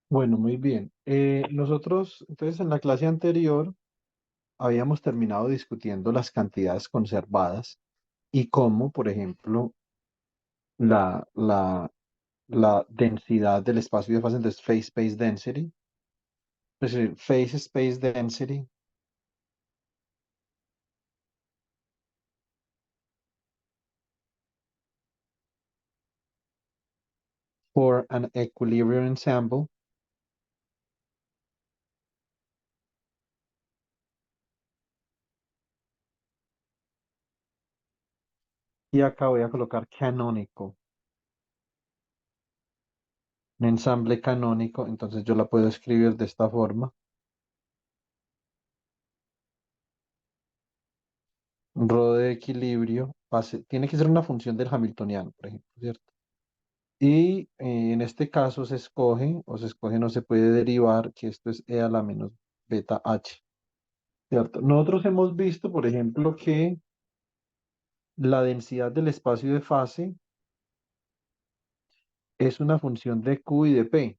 Bueno, muy bien. Nosotros, entonces, en la clase anterior habíamos terminado discutiendo las cantidades conservadas y cómo, por ejemplo, la, la, la densidad del espacio de fase, entonces, phase space density, es decir, phase space density for an equilibrium ensemble. Y acá voy a colocar canónico, un ensamble canónico, entonces yo la puedo escribir de esta forma. Rho de equilibrio, tiene que ser una función del Hamiltoniano, por ejemplo, ¿cierto? Y en este caso se escoge, o se escoge, no se puede derivar, que esto es E a la menos beta H, ¿cierto? Nosotros hemos visto, por ejemplo, que la densidad del espacio de fase es una función de Q y de P.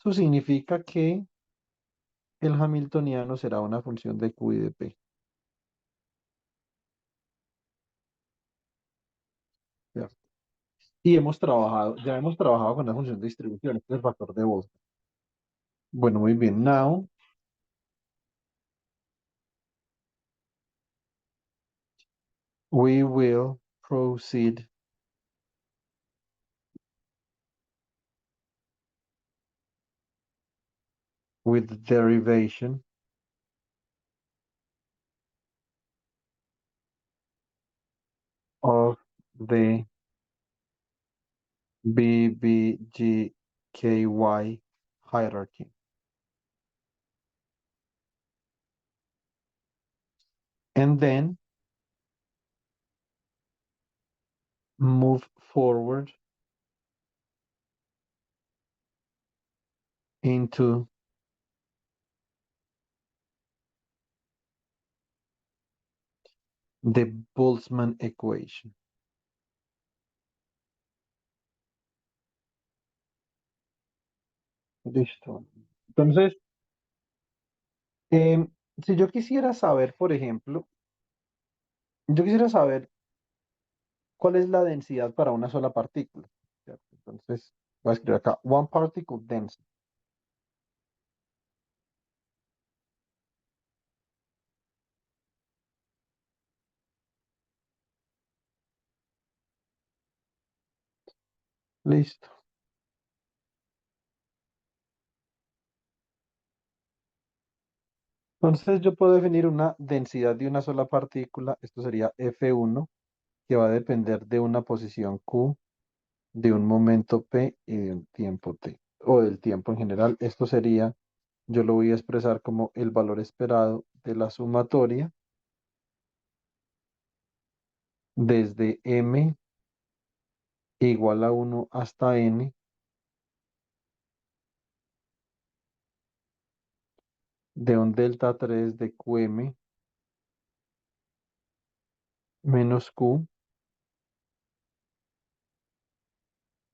Eso significa que el Hamiltoniano será una función de Q y de P, ¿cierto? Y ya hemos trabajado con la función de distribución, este es el factor de Boltzmann. Bueno, muy bien. Now we will proceed with the derivation of the BBGKY hierarchy. And then move forward into the Boltzmann equation. Listo. Entonces, em, si yo quisiera saber, por ejemplo, yo quisiera saber cuál es la densidad para una sola partícula, ¿cierto? Entonces, voy a escribir acá, one particle density. Listo. Entonces, yo puedo definir una densidad de una sola partícula, esto sería F1, que va a depender de una posición Q, de un momento P y de un tiempo T, o del tiempo en general. Esto sería, yo lo voy a expresar como el valor esperado de la sumatoria desde M igual a 1 hasta N de un delta 3 de QM menos Q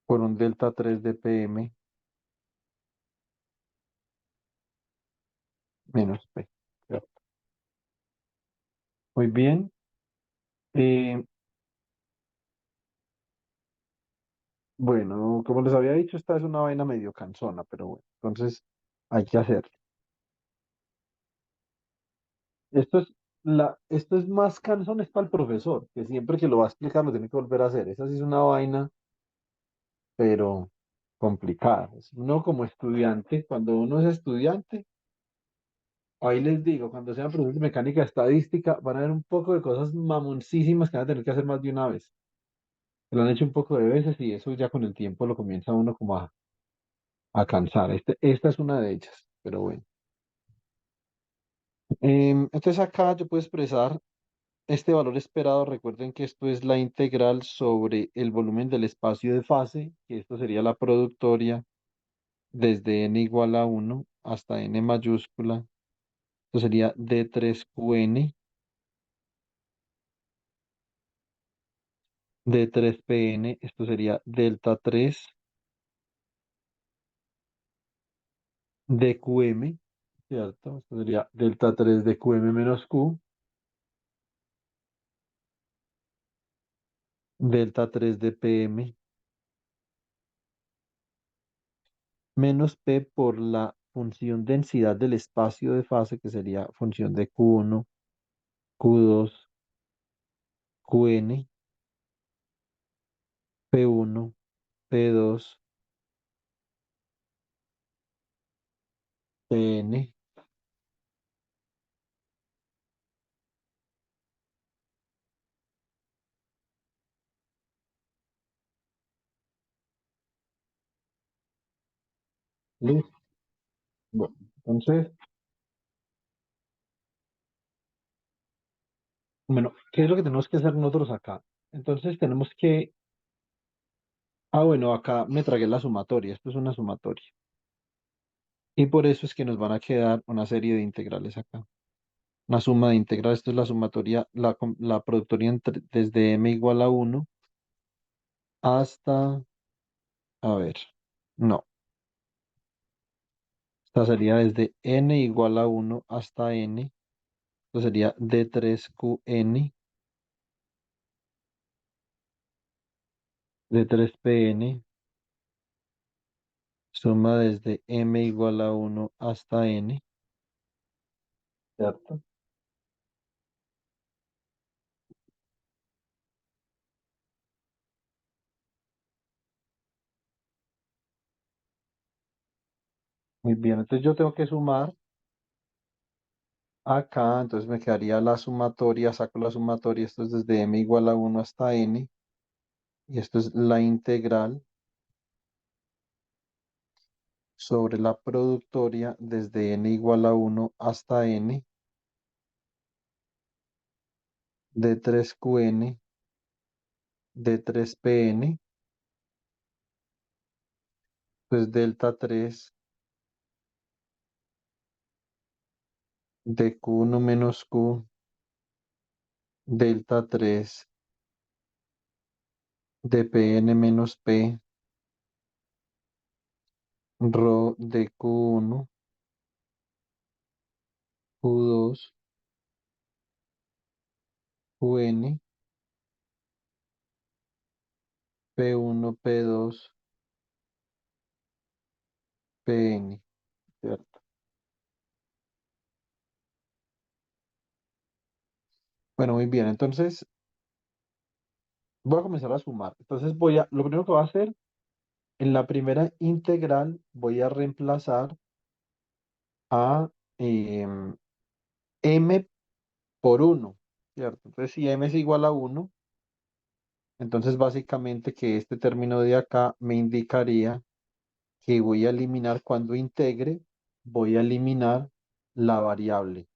por un delta 3 de PM menos P. ¿Cierto? Muy bien. Eh, bueno, como les había dicho, esta es una vaina medio cansona, pero bueno, entonces hay que hacerlo. Esto es más cansón, es para el profesor, que siempre que lo va a explicar lo tiene que volver a hacer. Esa sí es una vaina, pero complicada. Uno como estudiante, cuando uno es estudiante, ahí les digo, cuando sean profesores de mecánica estadística, van a ver un poco de cosas mamoncísimas que van a tener que hacer más de una vez. Lo han hecho un poco de veces y eso ya con el tiempo lo comienza uno como a cansar. Esta es una de ellas, pero bueno. Entonces acá yo puedo expresar este valor esperado. Recuerden que esto es la integral sobre el volumen del espacio de fase, que esto sería la productoria desde n igual a 1 hasta n mayúscula. Esto sería D3QN, D3PN, esto sería delta 3 de QM, ¿cierto? Esto sería delta 3 de QM menos Q, delta 3 de PM menos P por la función densidad del espacio de fase, que sería función de Q1, Q2, QN, P1, P2, PN. ¿Listo? Bueno, entonces, bueno, ¿qué es lo que tenemos que hacer nosotros acá? Entonces tenemos que, bueno, acá me tragué la sumatoria, esto es una sumatoria. Y por eso es que nos van a quedar una serie de integrales acá. Una suma de integrales, esto es la sumatoria, la productoria desde m igual a 1 hasta, a ver, no, esta sería desde n igual a 1 hasta n, esto sería d3qn, d3pn, suma desde m igual a 1 hasta n, ¿cierto? Muy bien, entonces yo tengo que sumar acá, entonces me quedaría la sumatoria, saco la sumatoria, esto es desde m igual a 1 hasta n, y esto es la integral sobre la productoria desde n igual a 1 hasta n de 3qn de 3pn, pues delta 3 de q1 menos q, delta 3 de pn menos p, rho de q1, q2, qn, p1, p2, pn, ¿cierto? Bueno, muy bien, entonces voy a comenzar a sumar. Entonces lo primero que voy a hacer, en la primera integral voy a reemplazar a em, m por 1, ¿cierto? Entonces, si m es igual a 1, entonces básicamente que este término de acá me indicaría que voy a eliminar cuando integre, voy a eliminar la variable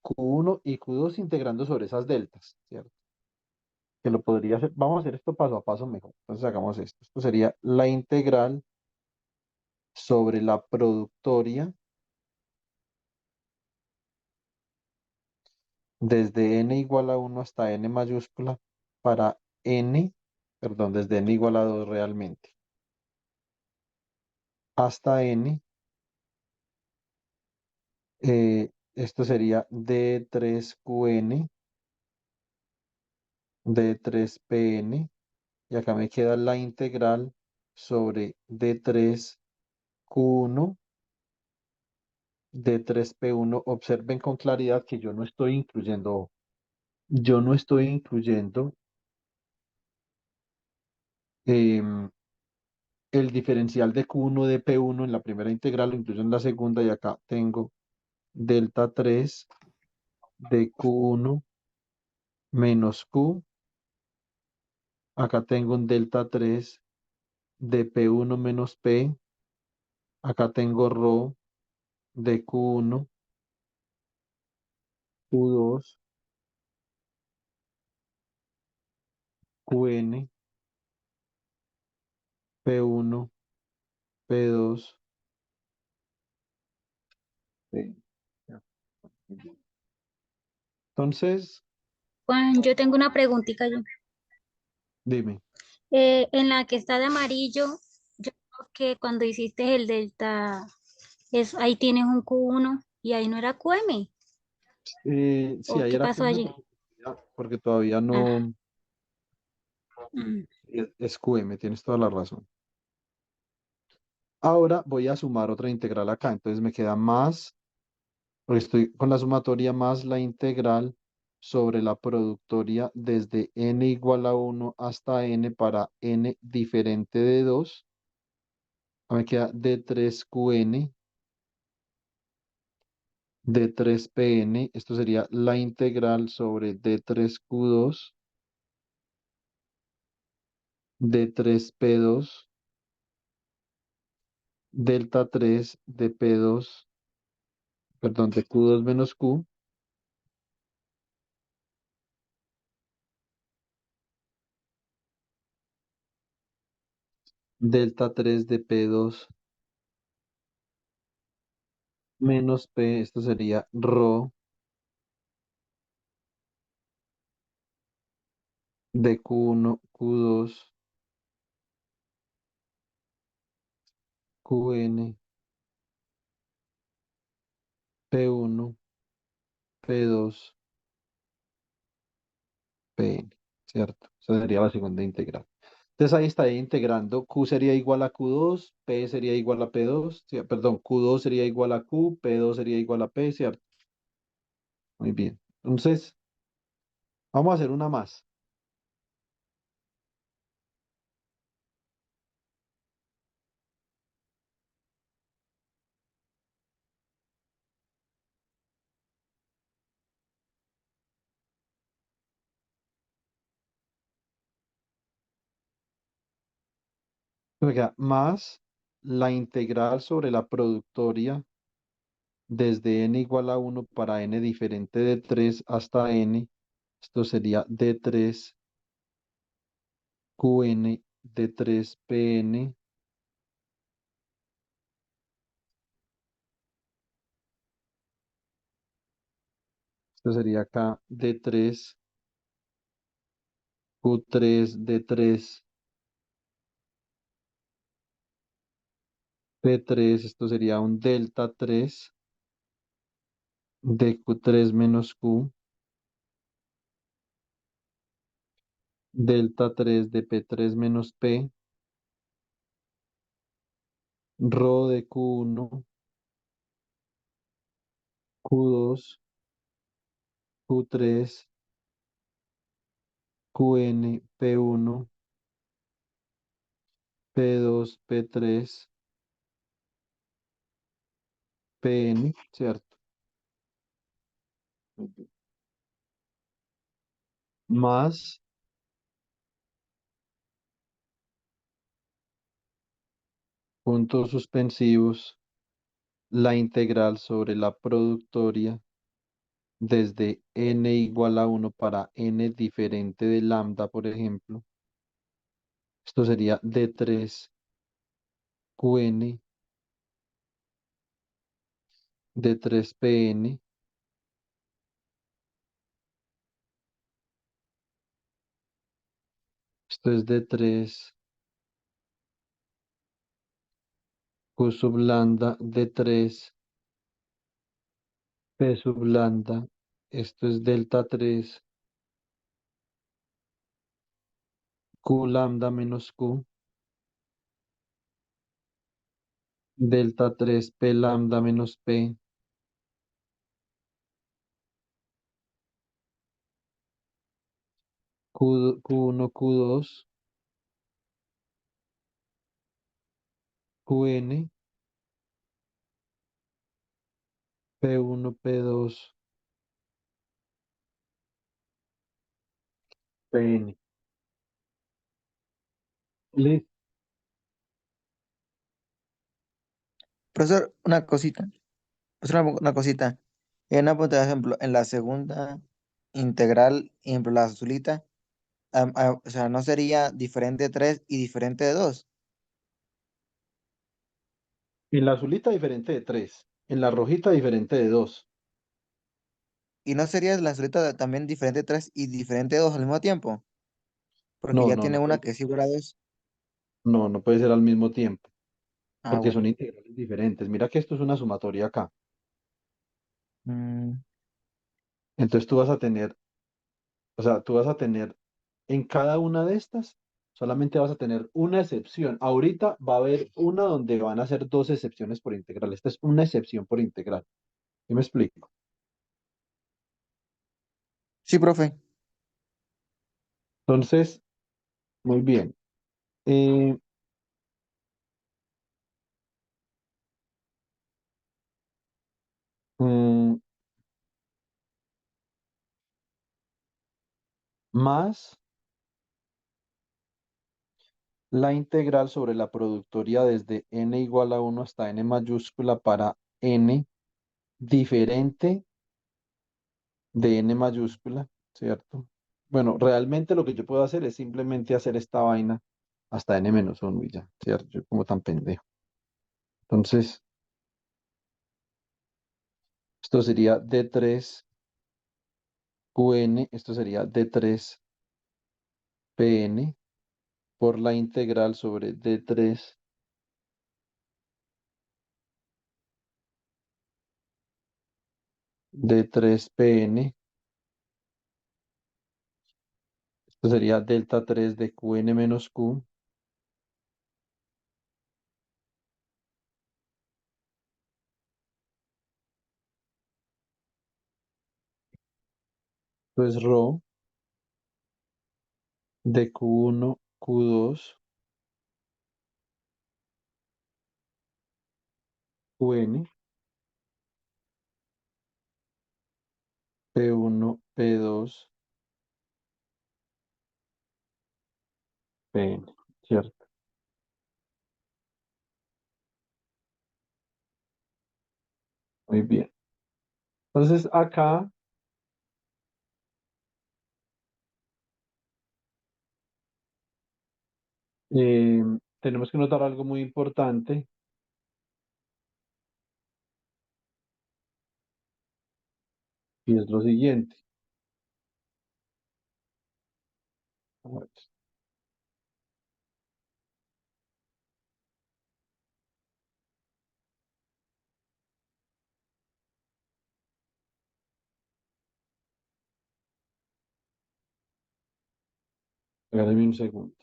Q1 y Q2 integrando sobre esas deltas, ¿cierto? Que lo podría hacer, vamos a hacer esto paso a paso mejor. Entonces hagamos esto. Esto sería la integral sobre la productoria desde n igual a 1 hasta n mayúscula para n, perdón, desde n igual a 2 realmente, hasta n, esto sería d3qn, d3pn, y acá me queda la integral sobre d3q1, d3p1. Observen con claridad que yo no estoy incluyendo em, el diferencial de Q1 de P1 en la primera integral, lo incluyo en la segunda, y acá tengo delta 3 de Q1 menos Q. Acá tengo un delta 3 de P1 menos P. Acá tengo rho de Q1, Q2, QN, P1, P2, P. Entonces, Juan, yo tengo una preguntita yo. dime. En la que está de amarillo, yo creo que cuando hiciste el delta, ahí tienes un Q1 y ahí no era QM. Sí, ¿O ahí qué era pasó QM allí? porque todavía Ah, no mm, es QM, tienes toda la razón. Ahora voy a sumar otra integral acá, entonces me queda más, porque estoy con la sumatoria más la integral sobre la productoria desde n igual a 1 hasta n para n diferente de 2. Me queda d3qn, d3pn, esto sería la integral sobre d3q2, d3p2, delta 3 de p2, perdón, de q2 menos q, delta 3 de p2 menos p, esto sería rho de q1, q2, qn, p1, p2, pn, ¿cierto? Esa sería la segunda integral. Entonces ahí estaría integrando, q sería igual a q2, p sería igual a p2, perdón, q2 sería igual a q, p2 sería igual a p, ¿cierto? Muy bien. Entonces, vamos a hacer una más. Me queda más la integral sobre la productoria desde n igual a 1 para n diferente de 3 hasta n. Esto sería d3qn, d3pn. Esto sería acá d3q3, d3, p3. Esto sería un delta 3 de q3 menos q, delta 3 de p3 menos p, rho de q1, q2, q3, qn, p1, p2, p3, pn, ¿cierto? Más puntos suspensivos, la integral sobre la productoria desde n igual a 1 para n diferente de lambda, por ejemplo. Esto sería d3qn, d3pn. Esto es d3q sub lambda, d3p sub lambda. Esto es delta 3 q lambda menos q, delta 3 p lambda menos p, q1, q2, qn, p1, p2, pn. Listo. Profesor, una cosita. Profesor, una cosita. En una punta, por ejemplo, en la segunda integral, ejemplo, la azulita, o sea, no sería diferente de 3 y diferente de 2. En la azulita diferente de 3, en la rojita diferente de 2. Y no sería la azulita también diferente de 3 y diferente de 2 al mismo tiempo. Porque No, ya no, tiene no una puede, que es igual a 2. no, no puede ser al mismo tiempo. Ah, porque son bueno. integrales diferentes. Mira que esto es una sumatoria acá. Mm, Entonces tú vas a tener, o sea, tú vas a tener en cada una de estas, solamente vas a tener una excepción. Ahorita va a haber una donde van a ser dos excepciones por integral. Esta es una excepción por integral. ¿Sí me explico? sí, profe. Entonces, muy bien. Eh, mm, más la integral sobre la productoria desde n igual a 1 hasta n mayúscula para n diferente de n mayúscula, ¿cierto? Bueno, realmente lo que yo puedo hacer es simplemente hacer esta vaina hasta n-1 y ya, ¿cierto? Yo como tan pendejo. Entonces, esto sería d3qn, esto sería d3pn por la integral sobre d3pn. Esto sería delta 3 de qn menos q. Esto es rho de q1, q2, qn, p1, p2, pn, ¿cierto? Muy bien. Entonces acá eh, tenemos que notar algo muy importante y es lo siguiente. A ver, regálame un segundo.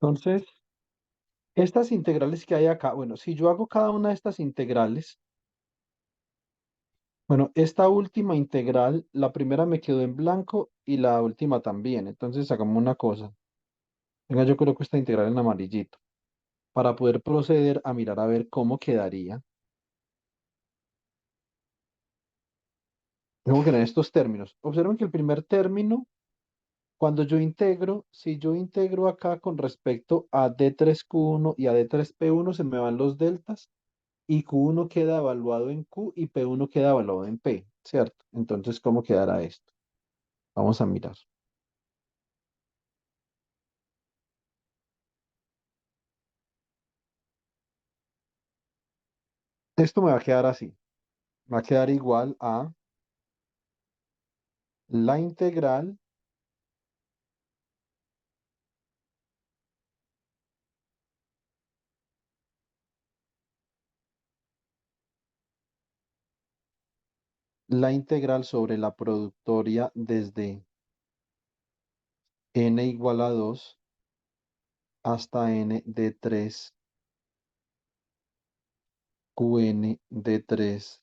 Entonces, estas integrales que hay acá, bueno, si yo hago cada una de estas integrales, bueno, esta última integral, la primera me quedó en blanco y la última también. Entonces, hagamos una cosa. Venga, yo coloco esta integral en amarillito para poder proceder a mirar a ver cómo quedaría. Tengo que tener estos términos. Observen que el primer término, cuando yo integro, si yo integro acá con respecto a D3Q1 y a D3P1, se me van los deltas y Q1 queda evaluado en Q y P1 queda evaluado en P, ¿cierto? Entonces, ¿cómo quedará esto? Vamos a mirar. Esto me va a quedar así. Va a quedar igual a la integral, la integral sobre la productoria desde n igual a 2 hasta n de 3 Qn de 3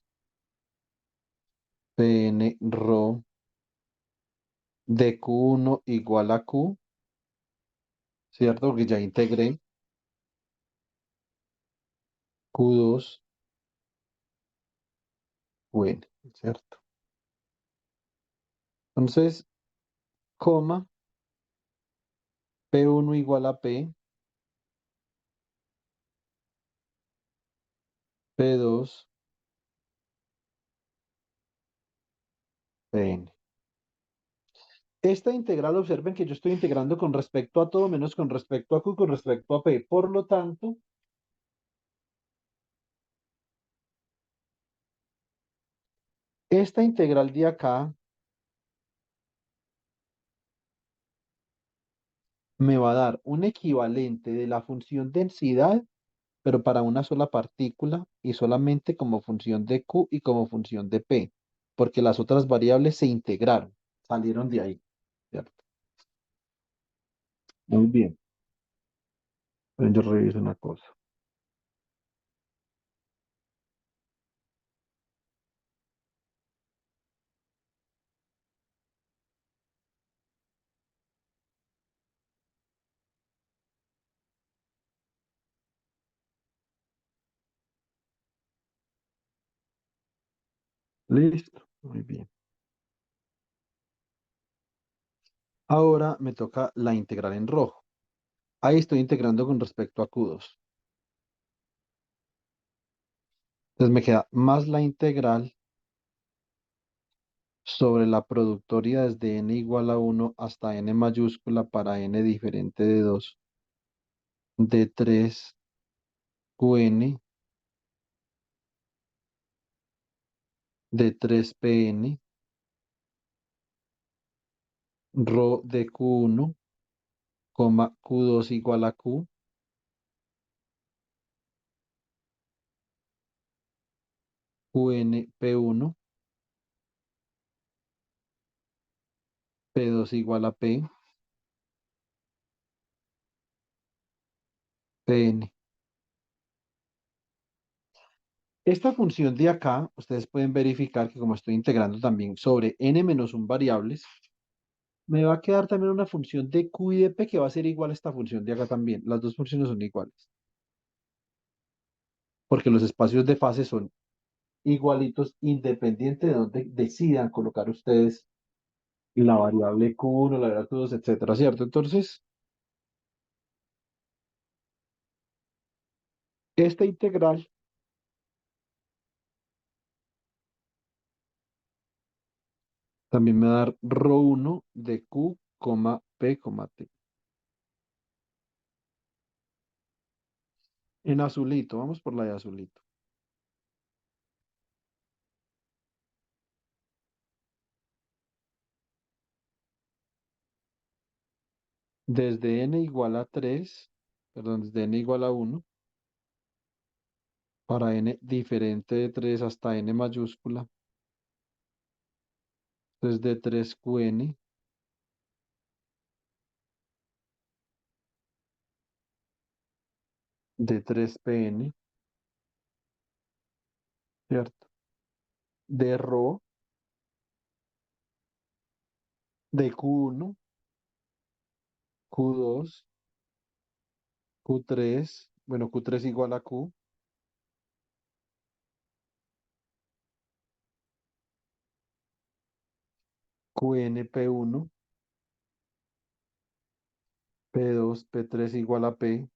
Pn rho de Q1 igual a Q, ¿cierto? Porque ya integré Q2 Qn, ¿cierto? Entonces, coma, P1 igual a P, P2 Pn. Esta integral, observen que yo estoy integrando con respecto a todo menos con respecto a Q, con respecto a P. Por lo tanto, esta integral de acá me va a dar un equivalente de la función densidad, pero para una sola partícula y solamente como función de Q y como función de P, porque las otras variables se integraron, salieron de ahí, ¿cierto? Muy bien. Yo reviso una cosa. Listo. Muy bien. Ahora me toca la integral en rojo. Ahí estoy integrando con respecto a Q2. Entonces me queda más la integral sobre la productoria desde n igual a 1 hasta n mayúscula para n diferente de 2 de 3 Qn de 3 Pn rho de Q1, coma Q2 igual a Q, Qn P1, P2 igual a P, Pn. Esta función de acá, ustedes pueden verificar que como estoy integrando también sobre n menos 1 variables, me va a quedar también una función de Q y de P que va a ser igual a esta función de acá también. Las dos funciones son iguales, porque los espacios de fase son igualitos independiente de donde decidan colocar ustedes la variable Q1, la variable Q2, etcétera, ¿cierto? Entonces, esta integral también me va a dar ρ1 de Q, P, T. En azulito, vamos por la de azulito. Desde n igual a 3, perdón, desde n igual a 1, para n diferente de 3 hasta n mayúscula, desde 3Qn de 3Pn, ¿cierto? De ρ de Q1, Q2, Q3, bueno, Q3 igual a Q, Qn P1, P2, P3 igual a P.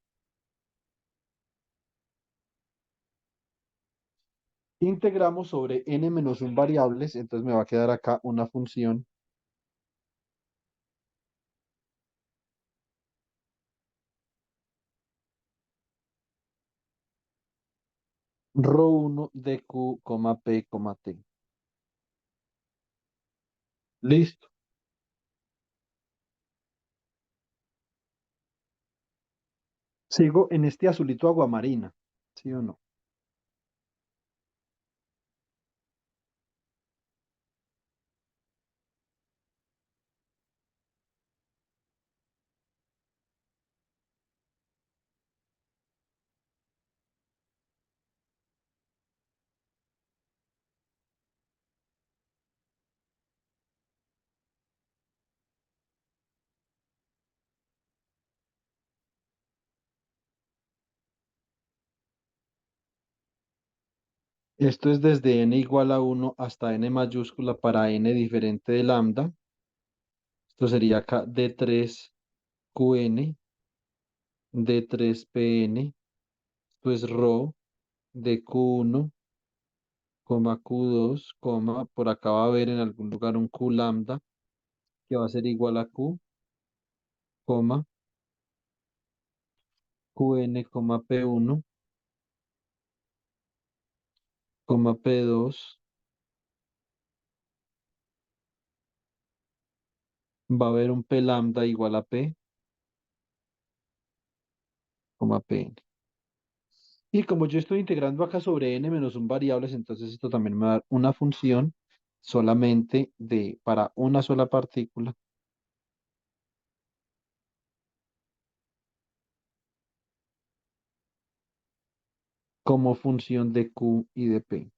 Integramos sobre n menos 1 variables, entonces me va a quedar acá una función ρ1 de Q, P, T. Listo. Sigo en este azulito aguamarina, ¿sí o no? Esto es desde n igual a 1 hasta n mayúscula para n diferente de lambda. Esto sería acá d3Qn, d3Pn, esto es ρ de Q1, Q2, por acá va a haber en algún lugar un Q lambda que va a ser igual a Q, coma, Qn, P1, P2, va a haber un P lambda igual a P, Pn. Y como yo estoy integrando acá sobre n menos un variables, entonces esto también me va a dar una función solamente para una sola partícula como función de Q y de P.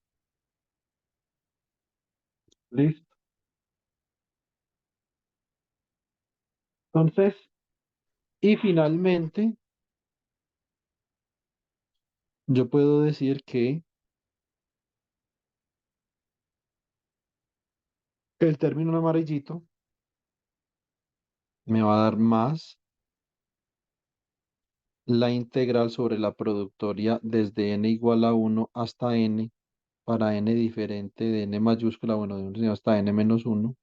¿Listo? Entonces, y finalmente, yo puedo decir que el término en amarillito me va a dar más la integral sobre la productoria desde n igual a 1 hasta n para n diferente de n mayúscula, bueno, de 1 hasta n menos 1,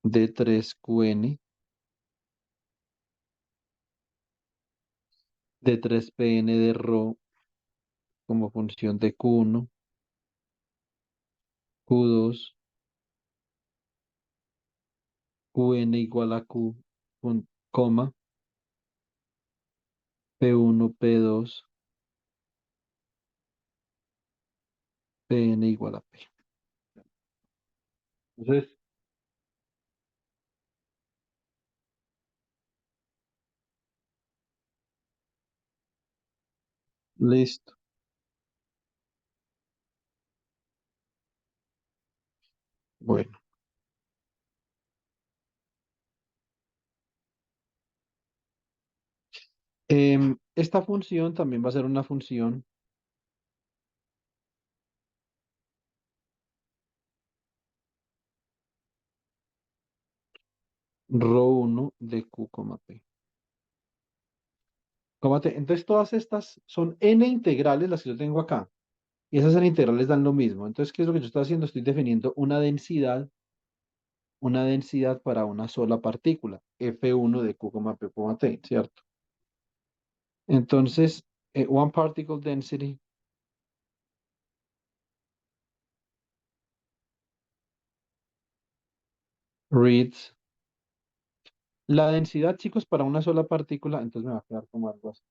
de 3Qn, de 3Pn de ρ como función de Q1, Q2, Qn igual a Q, coma, P1, P2, Pn igual a P. Entonces, listo. Bueno, esta función también va a ser una función ρ1 de Q, P. Entonces, todas estas son n integrales las que yo tengo acá. Y esas n integrales dan lo mismo. Entonces, ¿qué es lo que yo estoy haciendo? Estoy definiendo una densidad para una sola partícula, F1 de Q, P, T, ¿cierto? Entonces, one particle density reads la densidad, chicos, para una sola partícula, entonces me va a quedar como algo así.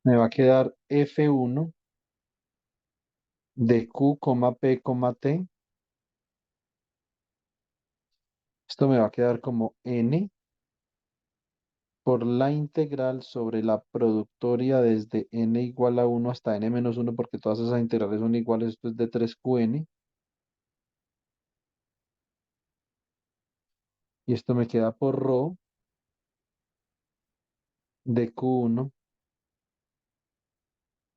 Me va a quedar F1 de Q, P, T. Esto me va a quedar como N por la integral sobre la productoria desde n igual a 1 hasta n menos 1, porque todas esas integrales son iguales, esto es de 3Qn, y esto me queda por ρ de Q1,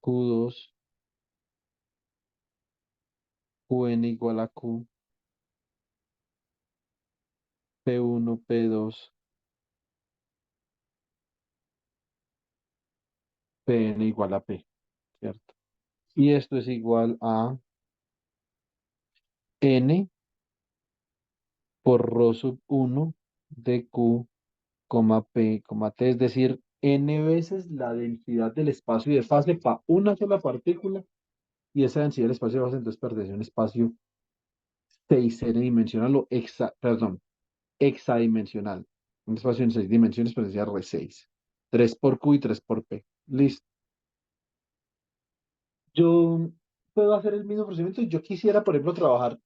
Q2, Qn igual a Q, P1, P2, Pn igual a P, ¿cierto? Y esto es igual a n por ρ sub 1 de Q, P, T, es decir, n veces la densidad del espacio de fase para una sola partícula, y esa densidad del espacio de fase entonces pertenece a un espacio 6n dimensional perdón, hexadimensional. Un espacio en 6 dimensiones pertenece a R6. 3 por Q y 3 por P. Listo. Yo puedo hacer el mismo procedimiento. Yo quisiera, por ejemplo, trabajar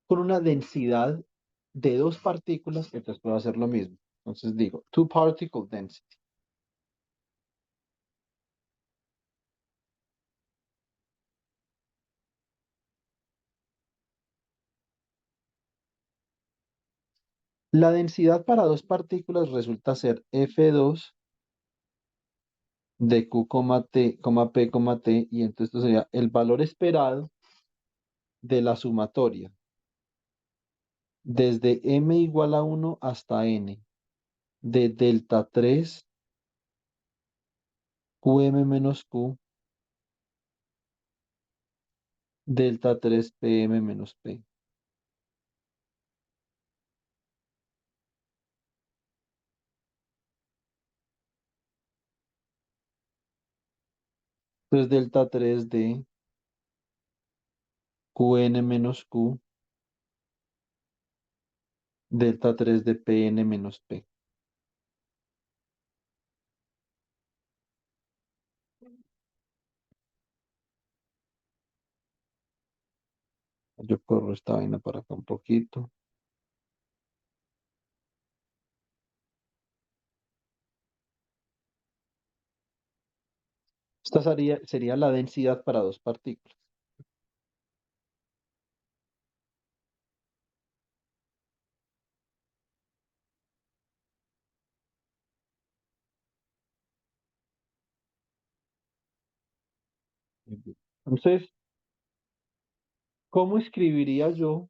con una densidad de dos partículas, entonces puedo hacer lo mismo. Entonces digo, two particle density. La densidad para dos partículas resulta ser F2 de Q, T, P, T, y entonces esto sería el valor esperado de la sumatoria desde m igual a 1 hasta n de delta 3 QM menos Q, delta 3 PM menos P. Entonces delta 3 de QN menos Q, delta 3 de PN menos P. Yo corro esta vaina para acá un poquito. Esta sería la densidad para dos partículas. Muy bien. Entonces, ¿cómo escribiría yo?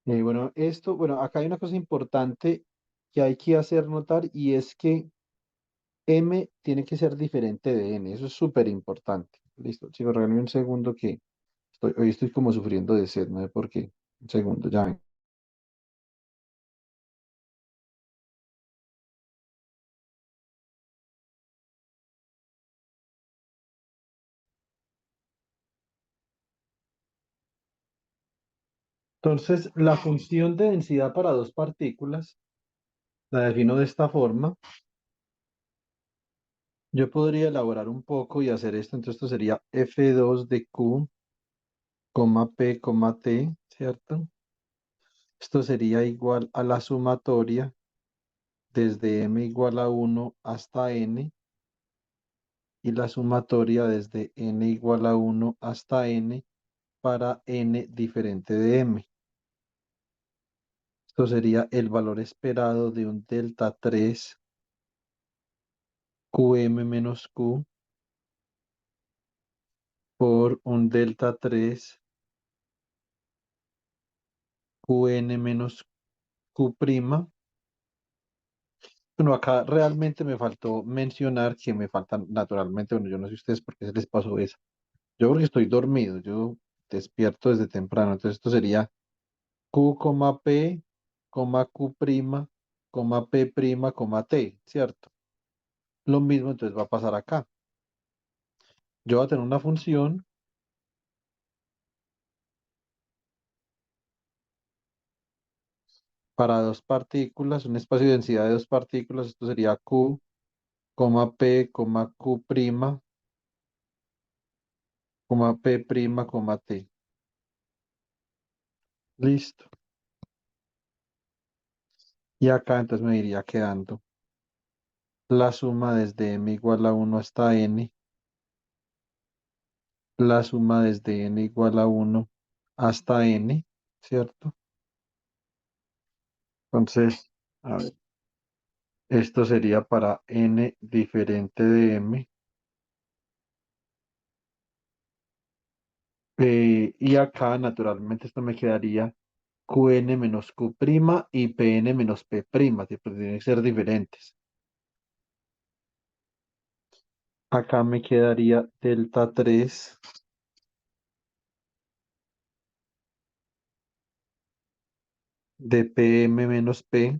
Bueno, acá hay una cosa importante que hay que hacer notar y es que M tiene que ser diferente de N. Eso es súper importante. Listo, chicos, regálame un segundo que hoy estoy como sufriendo de sed, no sé por qué. Un segundo, ya ven. Entonces, la función de densidad para dos partículas la defino de esta forma. Yo podría elaborar un poco y hacer esto. Entonces, esto sería F2 de Q, P, T, ¿cierto? Esto sería igual a la sumatoria desde m igual a 1 hasta n y la sumatoria desde n igual a 1 hasta n para n diferente de m. Esto sería el valor esperado de un delta 3 qm menos q por un delta 3 qn menos q'. Bueno, acá realmente me faltó mencionar que me faltan naturalmente, bueno, yo no sé ustedes por qué se les pasó eso. Yo porque estoy dormido, yo despierto desde temprano, entonces esto sería Q, P, Q', P', T, ¿cierto? Lo mismo entonces va a pasar acá. Yo voy a tener una función para dos partículas, un espacio de densidad de dos partículas, esto sería Q, P, Q', P', T. Listo. Y acá entonces me iría quedando la suma desde m igual a 1 hasta n, la suma desde n igual a 1 hasta n, ¿cierto? Entonces, a ver, esto sería para n diferente de m. Y acá, naturalmente, esto me quedaría Qn menos Q' y Pn menos P', pues tienen que ser diferentes. Acá me quedaría delta 3 de Pm menos P,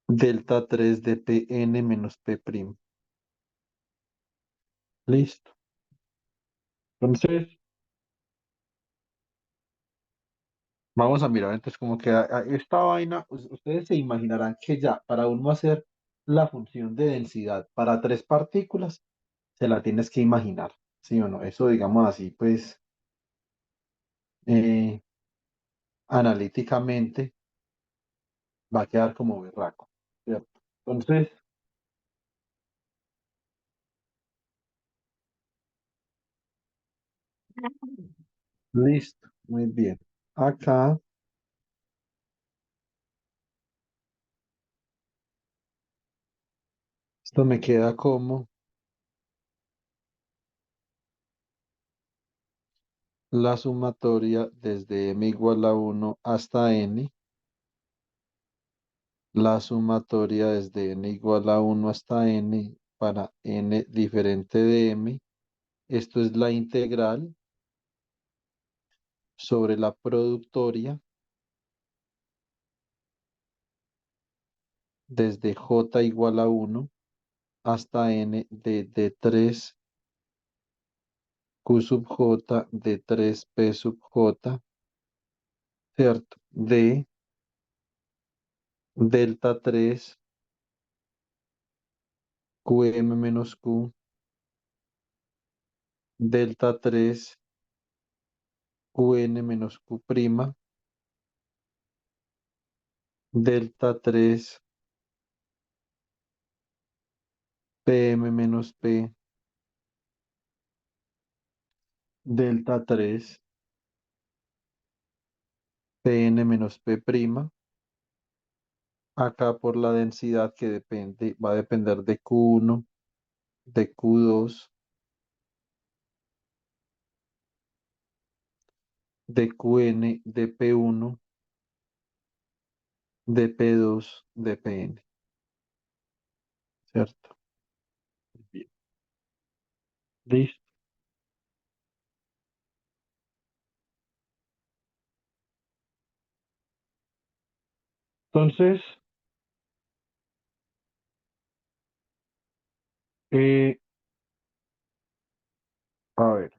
delta 3 de Pn menos P'. Listo. Entonces, vamos a mirar entonces cómo queda esta vaina. Ustedes se imaginarán que ya para uno hacer la función de densidad para tres partículas, se la tienes que imaginar, ¿sí o no? Eso, digamos así, pues, eh, analíticamente va a quedar como berraco, ¿cierto? Entonces, listo, muy bien. Acá, esto me queda como la sumatoria desde m igual a 1 hasta n, la sumatoria desde n igual a 1 hasta n para n diferente de m. Esto es la integral sobre la productoria desde j igual a 1 hasta n de d3 q sub j d3 p sub j, ¿cierto? De delta 3 qm menos q, delta 3 qn menos q prima, delta 3 pm menos p, delta 3 pn menos p prima. Acá por la densidad que depende, va a depender de Q1, de Q2, de Qn, de P1, de P2, de Pn, ¿cierto? Bien. Listo. Entonces, eh, a ver,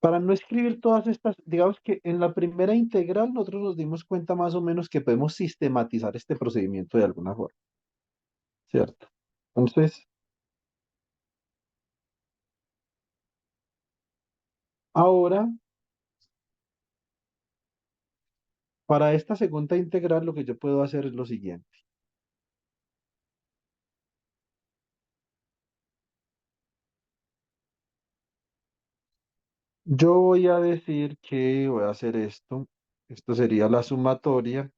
para no escribir todas estas, digamos que en la primera integral nosotros nos dimos cuenta más o menos que podemos sistematizar este procedimiento de alguna forma, ¿cierto? Entonces, ahora, para esta segunda integral, lo que yo puedo hacer es lo siguiente. Yo voy a decir que voy a hacer esto. Esto sería la sumatoria.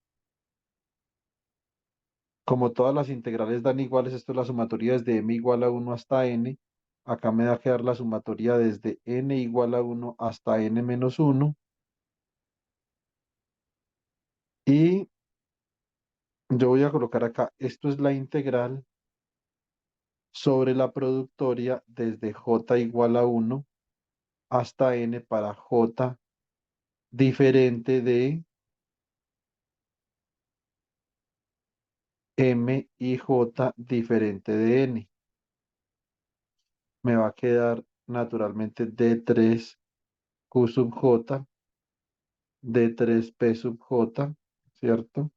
Como todas las integrales dan iguales, esto es la sumatoria desde m igual a 1 hasta n. Acá me va a quedar la sumatoria desde n igual a 1 hasta n menos 1. Y yo voy a colocar acá, esto es la integral sobre la productoria desde j igual a 1 hasta n para j diferente de m y j diferente de n. Me va a quedar naturalmente D3 Q sub J, D3 P sub J, ¿cierto?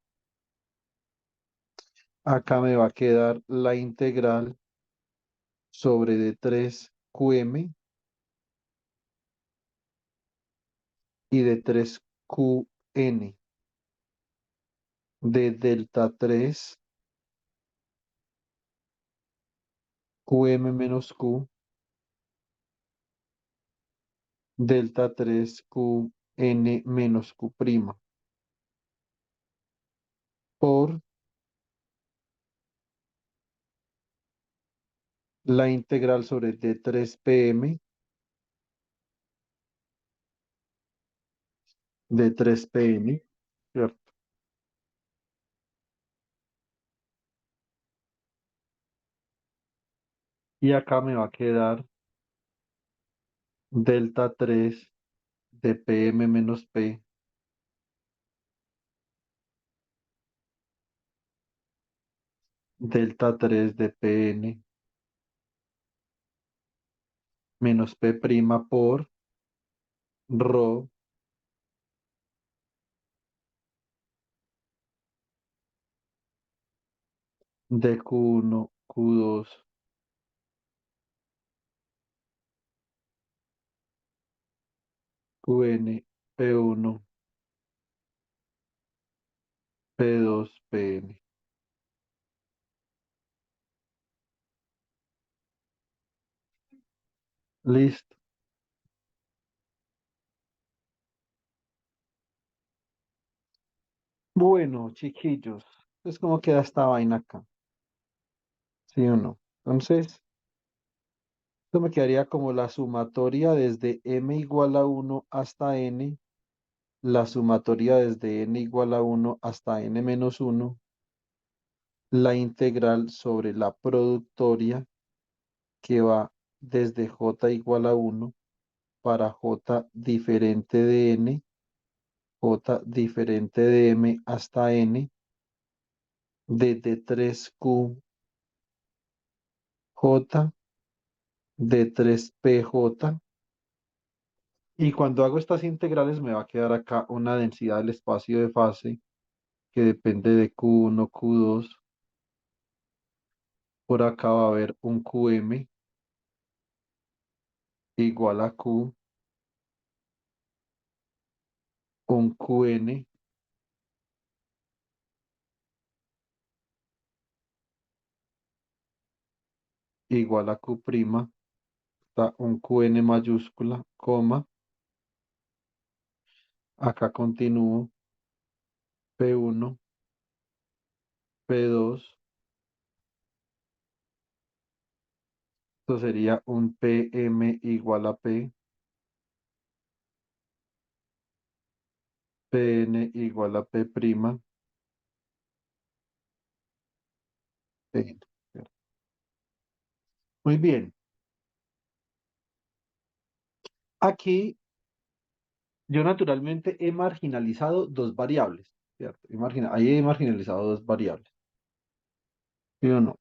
Acá me va a quedar la integral sobre D3 QM y D3 QN de delta 3 QM menos Q, delta 3 QN menos Q prima por la integral sobre D3 PM de 3 PM, ¿cierto? Y acá me va a quedar delta 3 de PM menos P, delta 3 de PN menos P prima por rho de Q1, Q2, QN, P1, P2, PN. Listo. Bueno, chiquillos, pues cómo queda esta vaina acá. ¿Sí o no? Entonces, esto me quedaría como la sumatoria desde m igual a 1 hasta n, la sumatoria desde n igual a 1 hasta n menos 1, la integral sobre la productoria que va desde j igual a 1 para j diferente de n, j diferente de m hasta n, desde 3q j de 3pj. Y cuando hago estas integrales me va a quedar acá una densidad del espacio de fase que depende de Q1, Q2. Por acá va a haber un QM igual a Q, un QN igual a Q', está un QN mayúscula, coma, acá continúo, P1, P2, esto sería un PM igual a P, PN igual a P', P. Muy bien, aquí yo naturalmente he marginalizado dos variables, ¿cierto? Ahí he marginalizado dos variables, ¿sí o no?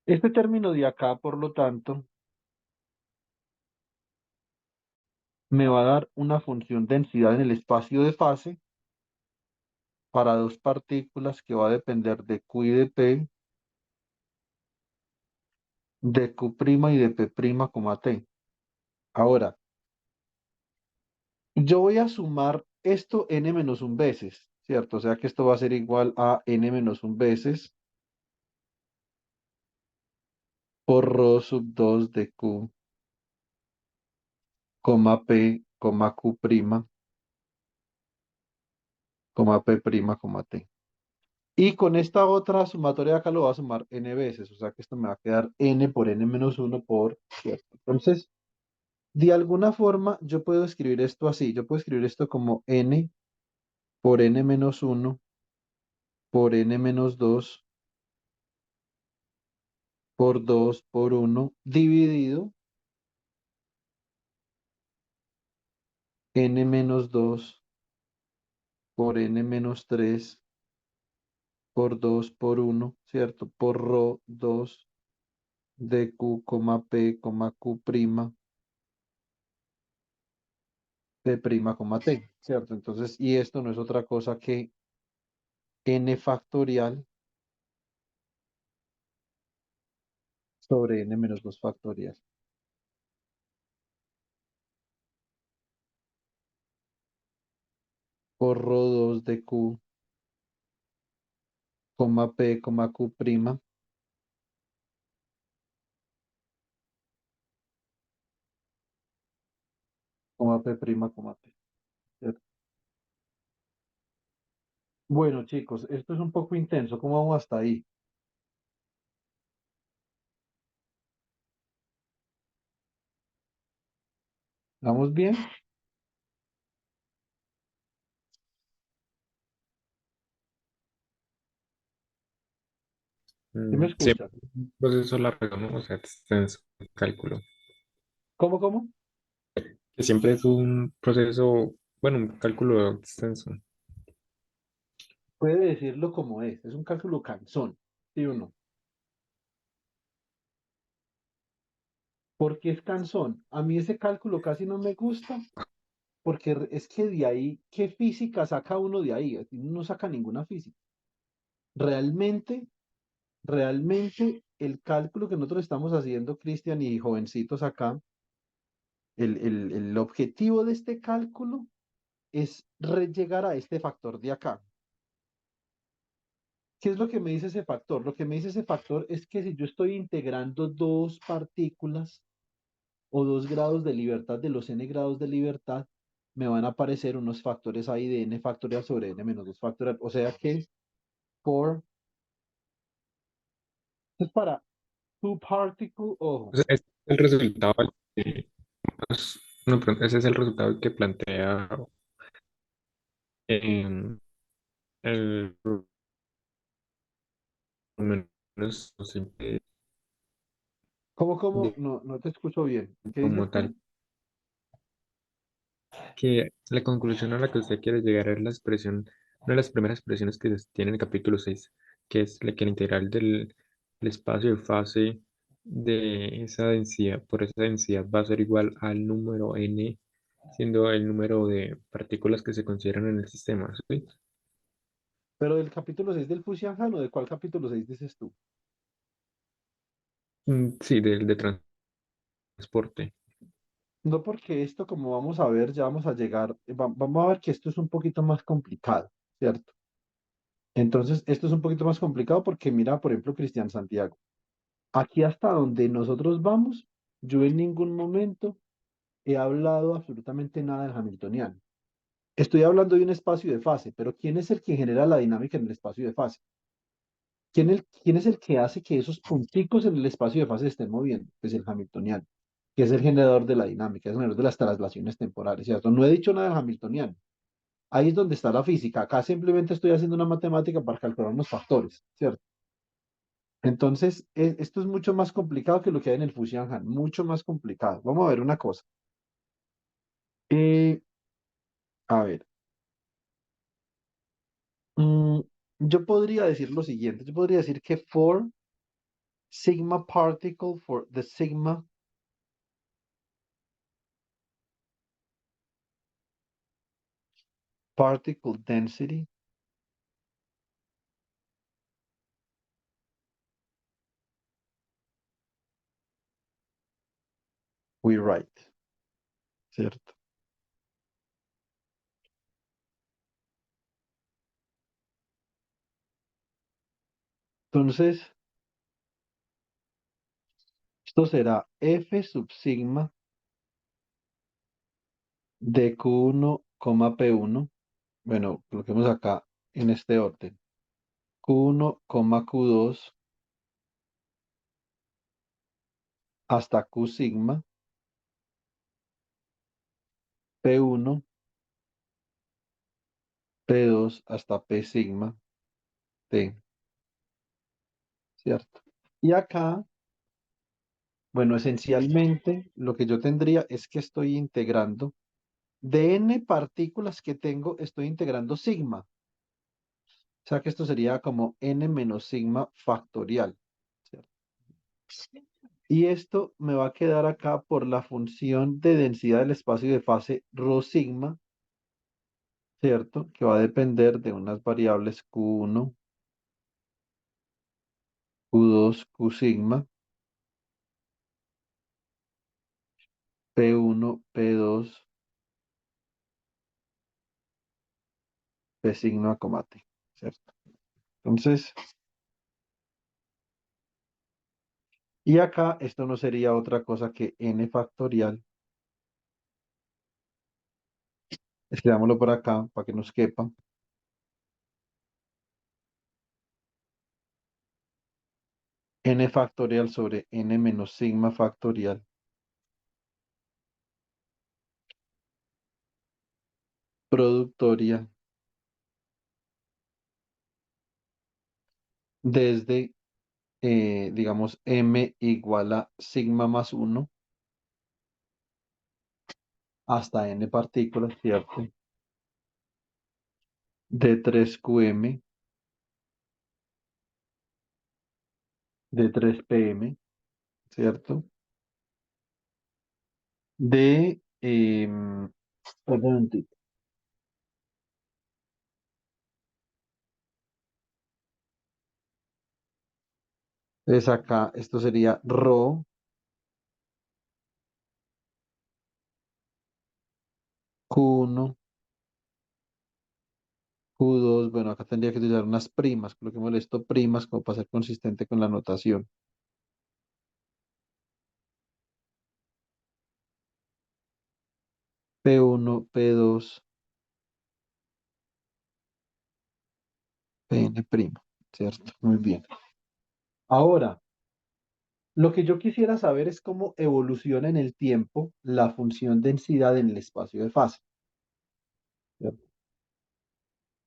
Este término de acá, por lo tanto, me va a dar una función densidad en el espacio de fase para dos partículas que va a depender de Q y de P, de Q' y de P', T. Ahora, yo voy a sumar esto n menos un veces, ¿cierto? O sea que esto va a ser igual a n menos un veces por rho sub 2 de Q, P, Q', P', T. Y con esta otra sumatoria de acá lo voy a sumar n veces, o sea que esto me va a quedar n por n menos 1 por cierto. Entonces, de alguna forma yo puedo escribir esto así, yo puedo escribir esto como n por n menos 1 por n menos 2 por 2 por 1 dividido n menos 2 por n menos 3 por 2 por 1, ¿cierto? Por rho 2 de Q, P, Q', P', T, ¿cierto? Entonces, y esto no es otra cosa que n factorial sobre n menos 2 factorial por rho 2 de Q, P, Q', P', T. ¿Cierto? Bueno, chicos, esto es un poco intenso. ¿Cómo vamos hasta ahí? ¿Vamos bien? ¿Sí me Siempre escuchas? es un proceso largo, ¿no? O sea, extenso el cálculo. ¿Cómo, cómo? Que siempre es un proceso, bueno, un cálculo extenso. Puede decirlo como es un cálculo cansón, ¿sí o no? ¿Por qué es cansón? A mí ese cálculo casi no me gusta, porque es que de ahí, ¿qué física saca uno de ahí? Uno no saca ninguna física. Realmente, realmente, el cálculo que nosotros estamos haciendo, Cristian y jovencitos acá, el objetivo de este cálculo es llegar a este factor de acá. ¿Qué es lo que me dice ese factor? Lo que me dice ese factor es que si yo estoy integrando dos partículas o 2 grados de libertad de los n grados de libertad, me van a aparecer unos factores ahí de n factorial sobre n menos 2 factorial. O sea que por Es para two particle, ojo. O sea, este es el resultado que, pues, no, perdón, ese es el resultado que plantea en el menos simple ¿Cómo? No, no te escucho bien. ¿Qué dices como tú? tal. Que la conclusión a la que usted quiere llegar es la expresión, una de las primeras expresiones que tiene el capítulo 6 que es la que el integral del espacio de fase de esa densidad, por esa densidad va a ser igual al número n, siendo el número de partículas que se consideran en el sistema, ¿sí? Pero del capítulo 6 del Fusianjan o de cuál capítulo 6 dices tú. Sí, del de transporte. No, porque esto, como vamos a ver, ya vamos a llegar, vamos a ver que esto es un poquito más complicado, ¿cierto? Entonces, esto es un poquito más complicado porque mira, por ejemplo, Cristian Santiago. Aquí hasta donde nosotros vamos, yo en ningún momento he hablado absolutamente nada del Hamiltoniano. Estoy hablando de un espacio de fase, pero ¿quién es el que genera la dinámica en el espacio de fase? ¿Quién es el que hace que esos punticos en el espacio de fase se estén moviendo? Pues el Hamiltoniano, que es el generador de la dinámica, es el generador de las traslaciones temporales, ¿cierto? No he dicho nada del Hamiltoniano. Ahí es donde está la física. Acá simplemente estoy haciendo una matemática para calcular unos factores, ¿cierto? Entonces, esto es mucho más complicado que lo que hay en el Fusianjan, mucho más complicado. Vamos a ver una cosa. Eh, a ver, mm, yo podría decir lo siguiente, yo podría decir que for sigma particle for the sigma particle density, we write, ¿cierto? Entonces, esto será F sub sigma de Q1, P1. Bueno, coloquemos acá en este orden. Q1, Q2 hasta Q sigma, P1, P2 hasta P sigma, T, ¿cierto? Y acá, bueno, esencialmente lo que yo tendría es que estoy integrando de n partículas que tengo, estoy integrando sigma. O sea que esto sería como n menos sigma factorial, ¿cierto? Y esto me va a quedar acá por la función de densidad del espacio de fase rho sigma, ¿cierto? Que va a depender de unas variables Q1, Q2, Q sigma, P1, P2, P sigma, T, ¿cierto? Entonces, y acá esto no sería otra cosa que n factorial. Escribámoslo por acá para que nos quepa. N factorial sobre n menos sigma factorial productoria desde, digamos, m igual a sigma más 1 hasta n partículas, ¿cierto? De 3qm, de 3pm, ¿cierto? De, perdón, entonces acá esto sería rho Q1, Q2, bueno, acá tendría que utilizar unas primas, coloquémosle esto primas como para ser consistente con la notación. P1, P2, Pn', ¿cierto? Muy bien. Ahora, Lo que yo quisiera saber es cómo evoluciona en el tiempo la función densidad en el espacio de fase. ¿Cierto?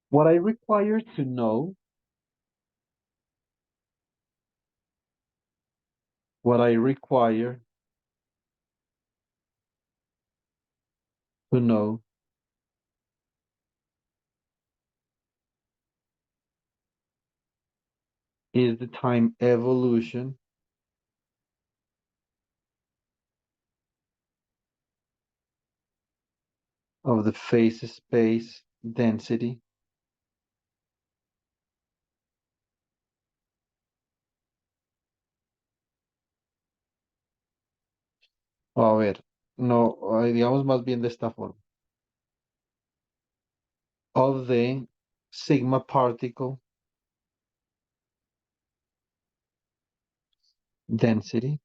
What I require to know, what I require to know is the time evolution of the phase space density a ver, no, digamos más bien de esta forma, of the sigma particle density.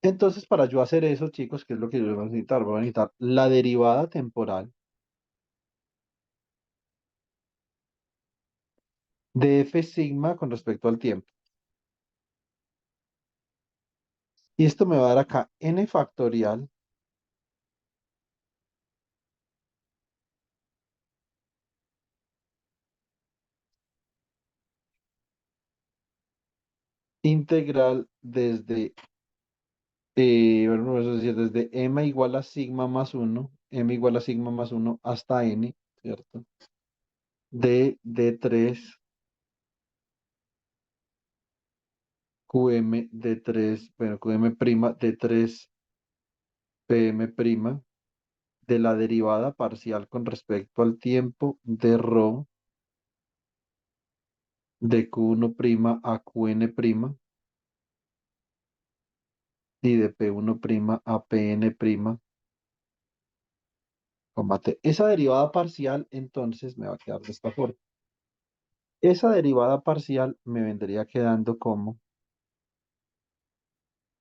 Entonces, para yo hacer eso, chicos, ¿qué es lo que yo voy a necesitar? Voy a necesitar la derivada temporal de f sigma con respecto al tiempo. Y esto me va a dar acá n factorial integral desde, bueno, vamos a decir, desde m igual a sigma más 1, m igual a sigma más 1 hasta n, ¿cierto? De d3 qm d3, bueno, qm prima d3 pm prima de la derivada parcial con respecto al tiempo de ρ de q1' a qn' y de p1' a pn', coma t. Esa derivada parcial entonces me va a quedar de esta forma. Esa derivada parcial me vendría quedando como,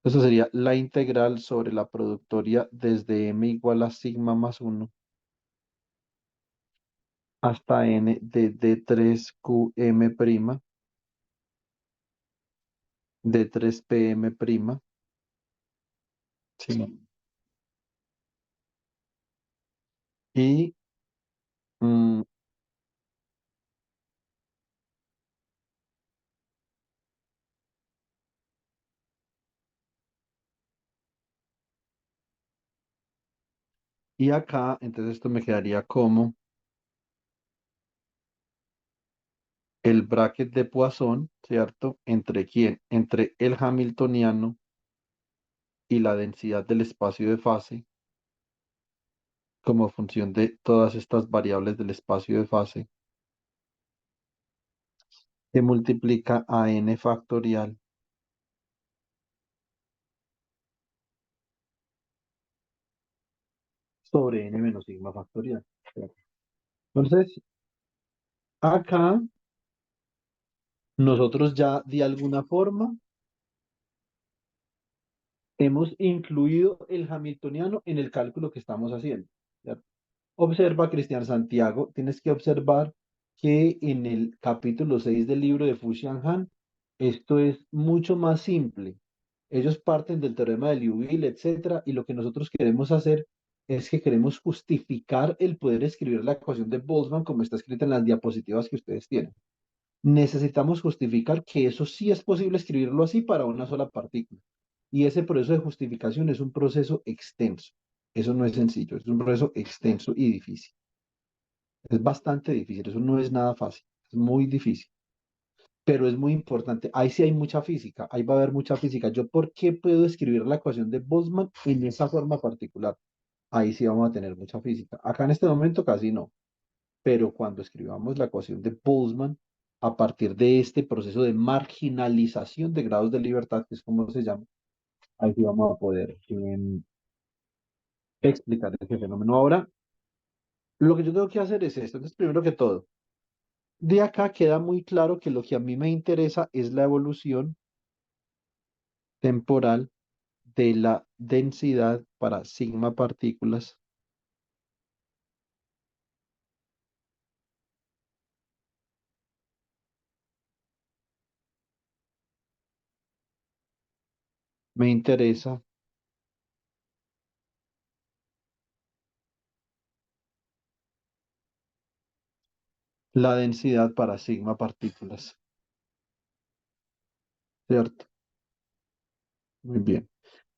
eso sería la integral sobre la productoria desde m igual a sigma más 1 hasta n de d3qm', d3pm', sí. Y, mm, y acá, entonces esto me quedaría como el bracket de Poisson, ¿cierto? ¿Entre quién? Entre el hamiltoniano y la densidad del espacio de fase como función de todas estas variables del espacio de fase que multiplica a n factorial sobre n menos sigma factorial. Entonces, acá nosotros ya de alguna forma hemos incluido el hamiltoniano en el cálculo que estamos haciendo. ¿Cierto? Observa, Cristian Santiago, tienes que observar que en el capítulo 6 del libro de Fuxian Han, esto es mucho más simple. Ellos parten del teorema de Liouville, etcétera, y lo que nosotros queremos hacer es que queremos justificar el poder escribir la ecuación de Boltzmann como está escrita en las diapositivas que ustedes tienen. Necesitamos justificar que eso sí es posible escribirlo así para una sola partícula. Y ese proceso de justificación es un proceso extenso. Eso no es sencillo, es un proceso extenso y difícil. Es bastante difícil, eso no es nada fácil, es muy difícil, pero es muy importante. Ahí sí hay mucha física, ahí va a haber mucha física. ¿Yo por qué puedo escribir la ecuación de Boltzmann en esa forma particular? Ahí sí vamos a tener mucha física. Acá en este momento casi no, pero cuando escribamos la ecuación de Boltzmann, a partir de este proceso de marginalización de grados de libertad, que es como se llama, ahí sí vamos a poder explicar ese fenómeno. Ahora, lo que yo tengo que hacer es esto. Entonces, primero que todo, de acá queda muy claro que lo que a mí me interesa es la evolución temporal de la densidad para sigma partículas Me interesa la densidad para sigma partículas, ¿cierto? Muy bien.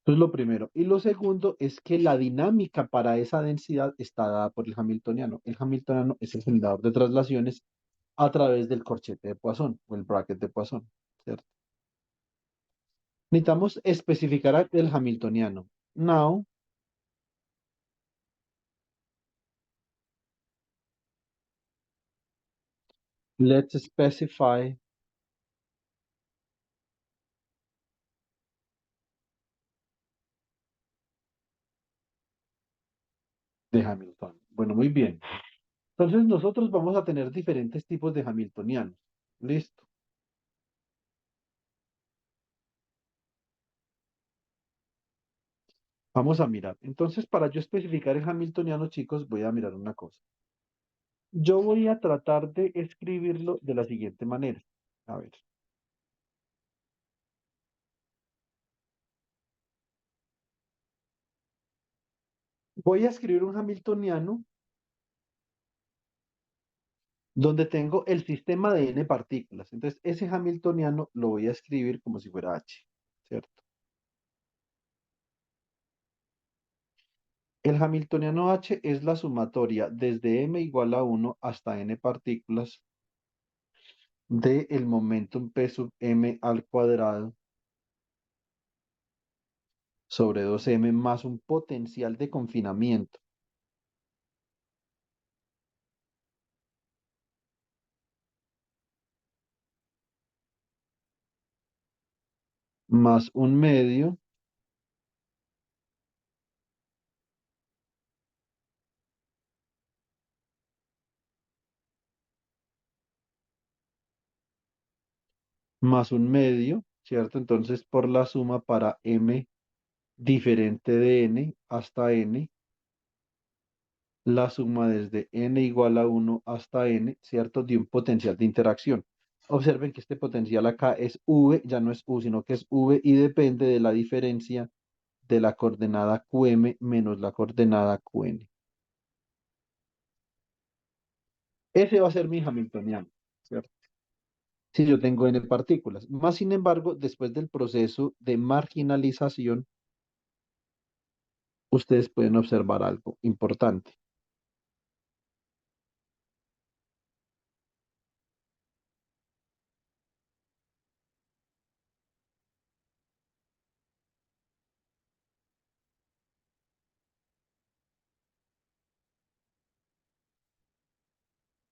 Eso es lo primero. Y lo segundo es que la dinámica para esa densidad está dada por el hamiltoniano. El hamiltoniano es el generador de traslaciones a través del corchete de Poisson o el bracket de Poisson, ¿cierto? Necesitamos especificar el hamiltoniano. Now, let's specify the Hamilton. Bueno, muy bien. Entonces nosotros vamos a tener diferentes tipos de hamiltonianos. Listo. Vamos a mirar. Entonces, para yo especificar el hamiltoniano, chicos, voy a mirar una cosa. Yo voy a tratar de escribirlo de la siguiente manera. A ver. Voy a escribir un hamiltoniano donde tengo el sistema de n partículas. Entonces, ese hamiltoniano lo voy a escribir como si fuera h, ¿cierto? El hamiltoniano h es la sumatoria desde m igual a 1 hasta n partículas del momentum p sub m al cuadrado sobre 2m más un potencial de confinamiento más un medio más un medio, ¿cierto? Entonces, por la suma para m diferente de n hasta n, la suma desde n igual a 1 hasta n, ¿cierto? De un potencial de interacción. Observen que este potencial acá es v, ya no es u, sino que es v y depende de la diferencia de la coordenada qm menos la coordenada qn. Ese va a ser mi hamiltoniano, ¿cierto? Si yo tengo n partículas. Más sin embargo, después del proceso de marginalización, ustedes pueden observar algo importante.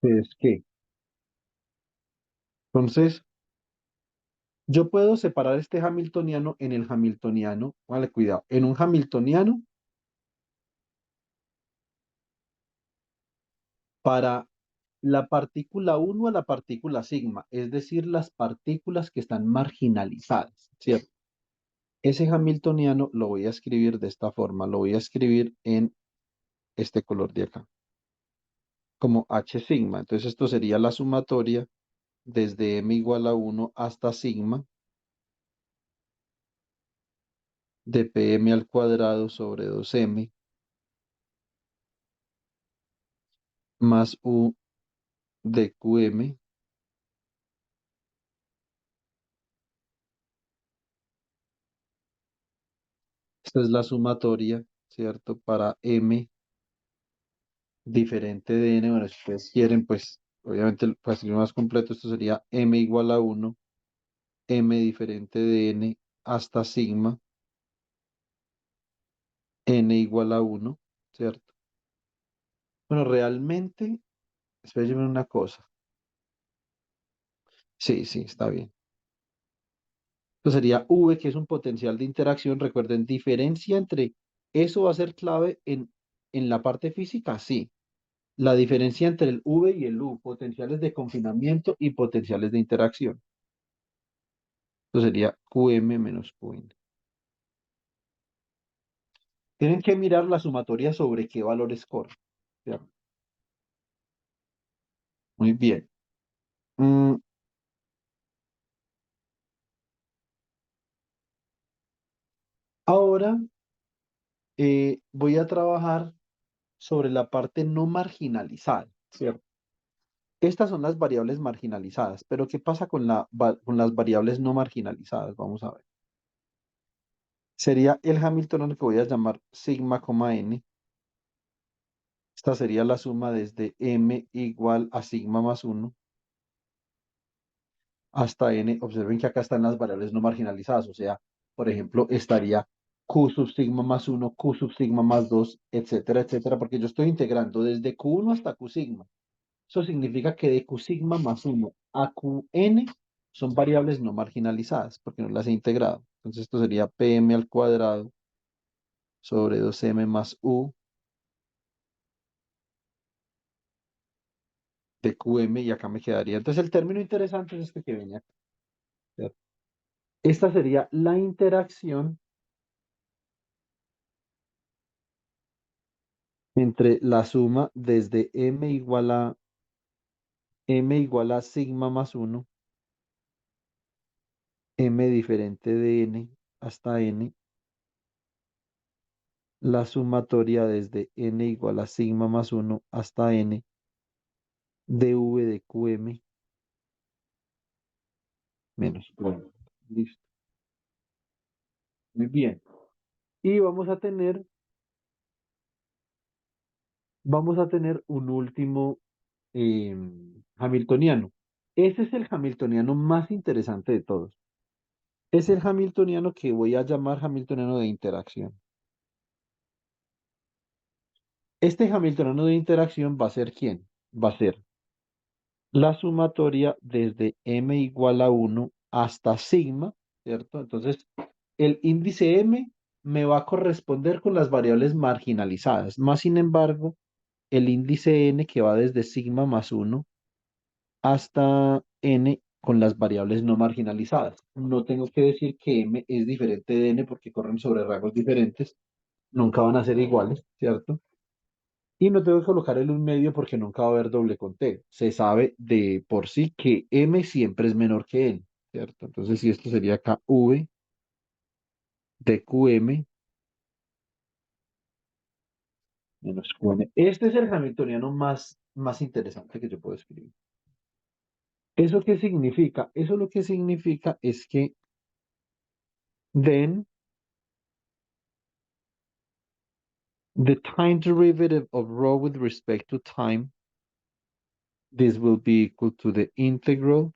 Que es que, entonces, yo puedo separar este hamiltoniano en el hamiltoniano, vale, cuidado, en un hamiltoniano para la partícula 1 a la partícula sigma, es decir, las partículas que están marginalizadas, ¿cierto? Ese hamiltoniano lo voy a escribir de esta forma, lo voy a escribir en este color de acá, como H sigma. Entonces esto sería la sumatoria desde m igual a 1 hasta sigma de pm al cuadrado sobre 2m más u de qm. Esta es la sumatoria, ¿cierto? Para m diferente de n. Bueno, si ustedes quieren, pues obviamente para hacerlo más completo, esto sería m igual a 1, m diferente de n hasta sigma, n igual a 1, ¿cierto? Bueno, realmente, espérenme una cosa. Sí, sí, está bien. Esto sería V, que es un potencial de interacción. Recuerden, diferencia entre, eso va a ser clave en la parte física, sí. La diferencia entre el V y el U, potenciales de confinamiento y potenciales de interacción. Esto sería QM menos QN. Tienen que mirar la sumatoria sobre qué valores corren. ¿Cierto? Muy bien. Mm, ahora voy a trabajar sobre la parte no marginalizada, ¿cierto? Estas son las variables marginalizadas, pero ¿qué pasa con con las variables no marginalizadas? Vamos a ver. Sería el Hamiltoniano que voy a llamar sigma, n. Esta sería la suma desde m igual a sigma más 1 hasta n. Observen que acá están las variables no marginalizadas, o sea, por ejemplo, estaría q sub sigma más 1, q sub sigma más 2, etcétera, etcétera, porque yo estoy integrando desde q1 hasta q sigma. Eso significa que de q sigma más 1 a qn son variables no marginalizadas, porque no las he integrado. Entonces esto sería pm al cuadrado sobre 2m más u de qm, y acá me quedaría. Entonces el término interesante es este que viene acá, ¿cierto? Esta sería la interacción entre la suma desde m igual a sigma más 1, m diferente de n hasta n, la sumatoria desde n igual a sigma más 1 hasta n, dv de qm menos 1. Listo. Muy bien. Y vamos a tener un último hamiltoniano. Ese es el hamiltoniano más interesante de todos. Es el hamiltoniano que voy a llamar hamiltoniano de interacción. Este hamiltoniano de interacción va a ser ¿quién? Va a ser la sumatoria desde m igual a 1 hasta sigma, ¿cierto? Entonces, el índice m me va a corresponder con las variables marginalizadas. Más sin embargo, el índice n que va desde sigma más 1 hasta n con las variables no marginalizadas. No tengo que decir que m es diferente de n porque corren sobre rangos diferentes. Nunca van a ser iguales, ¿cierto? Y no tengo que colocar el un medio porque nunca va a haber doble conteo. Se sabe de por sí que m siempre es menor que n, ¿cierto? Entonces, si esto sería acá v de qm menos qn. Este es el hamiltoniano más interesante que yo puedo escribir. ¿Eso qué significa? Eso lo que significa es que then the time derivative of rho with respect to time, this will be equal to the integral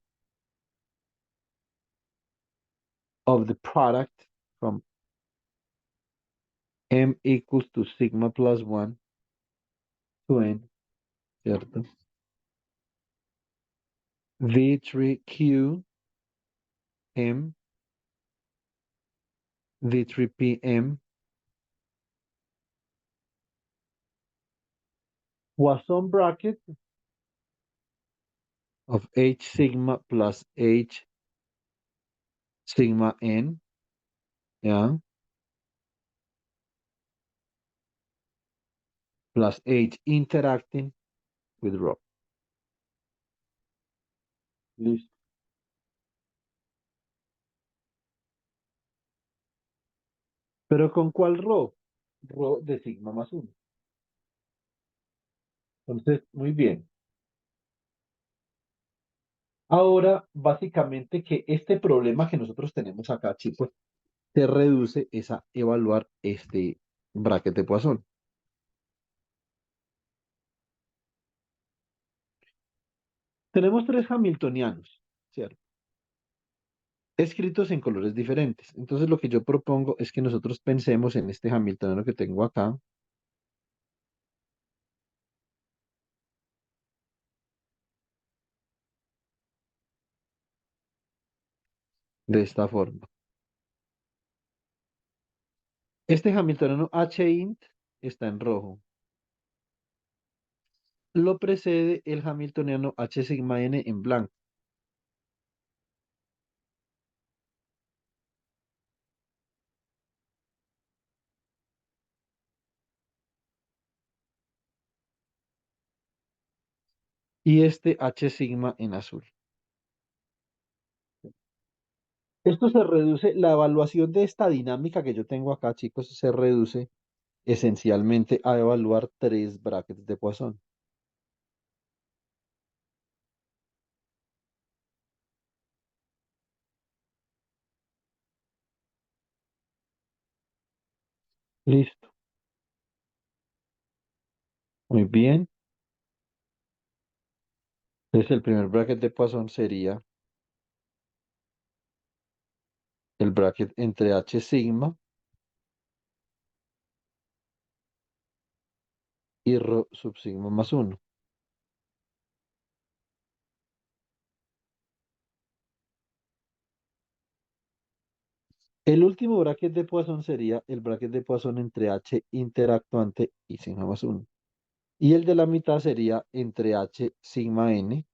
of the product from m equals to sigma plus 1 to n, ¿cierto? V3Q M V3PM Poisson bracket of H sigma plus H sigma n, yeah, plus H interacting with rho. Listo. ¿Pero con cuál rho? Rho de sigma más 1. Entonces, muy bien. Ahora, básicamente que este problema que nosotros tenemos acá, chicos, se reduce es a evaluar este bracket de Poisson. Tenemos tres hamiltonianos, ¿cierto? Escritos en colores diferentes. Entonces, lo que yo propongo es que nosotros pensemos en este hamiltoniano que tengo acá, de esta forma. Este hamiltoniano H int está en rojo. Lo precede el hamiltoniano H sigma n en blanco. Y este H sigma en azul. Esto se reduce, la evaluación de esta dinámica que yo tengo acá, chicos, se reduce esencialmente a evaluar tres brackets de Poisson. Listo. Muy bien. Entonces el primer bracket de Poisson sería el bracket entre H sigma y rho sub sigma más 1. El último bracket de Poisson sería el bracket de Poisson entre H interactuante y sigma más 1. Y el de la mitad sería entre H sigma n.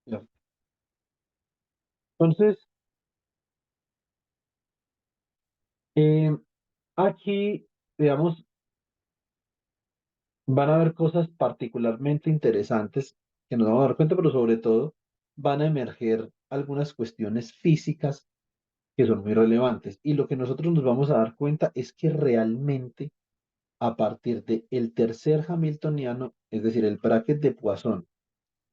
Ya. Entonces, eh, aquí, digamos, van a haber cosas particularmente interesantes que nos vamos a dar cuenta, pero sobre todo van a emerger algunas cuestiones físicas que son muy relevantes. Y lo que nosotros nos vamos a dar cuenta es que realmente a partir del tercer hamiltoniano, es decir, el bracket de Poisson,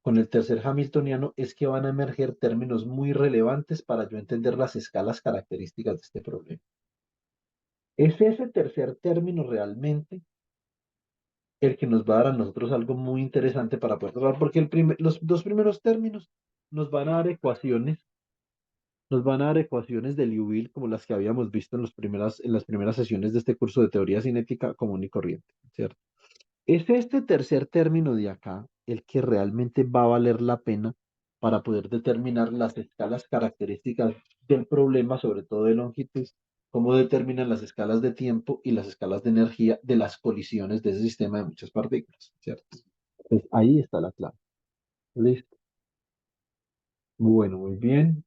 con el tercer hamiltoniano es que van a emerger términos muy relevantes para yo entender las escalas características de este problema. Es ese tercer término realmente el que nos va a dar a nosotros algo muy interesante para poder tratar, porque los dos primeros términos nos van a dar ecuaciones, nos van a dar ecuaciones de Liouville como las que habíamos visto en las primeras sesiones de este curso de teoría cinética común y corriente, ¿cierto? Es este tercer término de acá el que realmente va a valer la pena para poder determinar las escalas características del problema, sobre todo de longitud, cómo determinan las escalas de tiempo y las escalas de energía de las colisiones de ese sistema de muchas partículas, ¿cierto? Pues ahí está la clave. Listo. Bueno, muy bien.